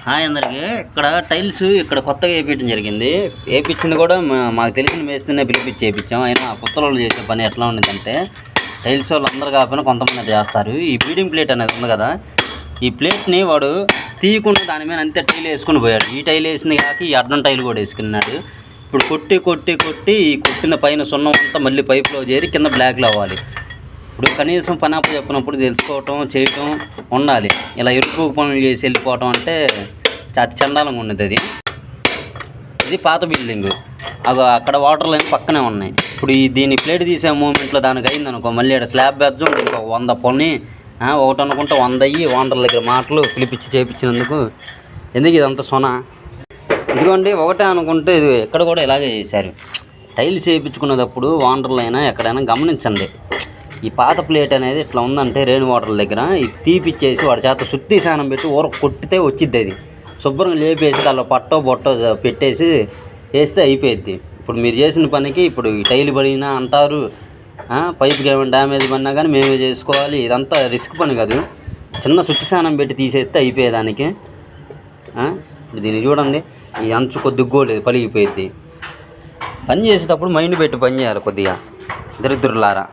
Hi అందరికీ. ఇక్కడ tiles ఇక్కడ కొత్తగా వేయించడం జరిగింది. వేయించింది కూడా మాకు తెలిసిన మేస్తూనే పిలిపించి వేయించాం. అయినా కొత్త వాళ్ళు చేసే పని ఎట్లా ఉండేదంటే, టైల్స్ వాళ్ళు అందరు కాకపోయినా కొంతమంది చేస్తారు. ఈ బీడింగ్ ప్లేట్ అనేది ఉంది కదా, ఈ ప్లేట్ని వాడు తీయకుండా దాని మీద అంతే టైల్ వేసుకుని పోయాడు. ఈ టైల్ వేసింది కాక ఈ అడ్డం టైల్ కూడా వేసుకున్నాడు. ఇప్పుడు కొట్టి ఈ కొట్టిన పైన సున్నం అంతా మళ్ళీ పైపులో చేరి కింద బ్లాక్లో అవ్వాలి. ఇప్పుడు కనీసం పని అప్పు చెప్పినప్పుడు తెలుసుకోవటం చేయటం ఉండాలి. ఇలా ఎరుపు పనులు చేసి వెళ్ళిపోవటం అంటే అతి చండాలంగా ఉండేది. ఇది పాత బిల్డింగు. అక్కడ వాటర్ లైన్ పక్కనే ఉన్నాయి. ఇప్పుడు దీన్ని ప్లేట్ తీసే మూమెంట్లో దానికి అయిందనుకో, మళ్ళీ ఇక్కడ స్లాబ్ బెజ్జం ఇంకో 100 పని ఒకటి అనుకుంటే 100 అయ్యి ఓనర్ల దగ్గర మాటలు పిలిపించి చేయించినందుకు ఎందుకు ఇదంతా సొన. ఇదిగోండి ఒకటే అనుకుంటే ఇది ఎక్కడ కూడా ఇలాగే చేశారు. టైల్స్ వేయించుకునేటప్పుడు ఓనర్లు అయినా ఎక్కడైనా గమనించండి. ఈ పాత ప్లేట్ అనేది ఇట్లా ఉందంటే రెయిన్ వాటర్ దగ్గర ఇది తీపిచ్చేసి వాడి చేత శుద్ధి స్నానం పెట్టి ఊర కొట్టితే వచ్చిద్ది. అది శుభ్రంగా లేపేసి దానిలో పట్టో బొట్టో పెట్టేసి వేస్తే అయిపోయిద్ది. ఇప్పుడు మీరు చేసిన పనికి ఇప్పుడు ఈ టైల్ పడినా అంటారు, పైపుకి ఏమైనా డ్యామేజ్ పడినా కానీ మేమే చేసుకోవాలి. ఇదంతా రిస్క్ పని కాదు. చిన్న శుద్ధి స్నానం పెట్టి తీసేస్తే అయిపోయేదానికి. ఇప్పుడు దీన్ని చూడండి, ఈ అంచు కొద్దిగా గోలేదు పలిగిపోయిద్ది. పని చేసేటప్పుడు మైండ్ పెట్టి పని చేయాలి కొద్దిగా, దరిద్రులారా.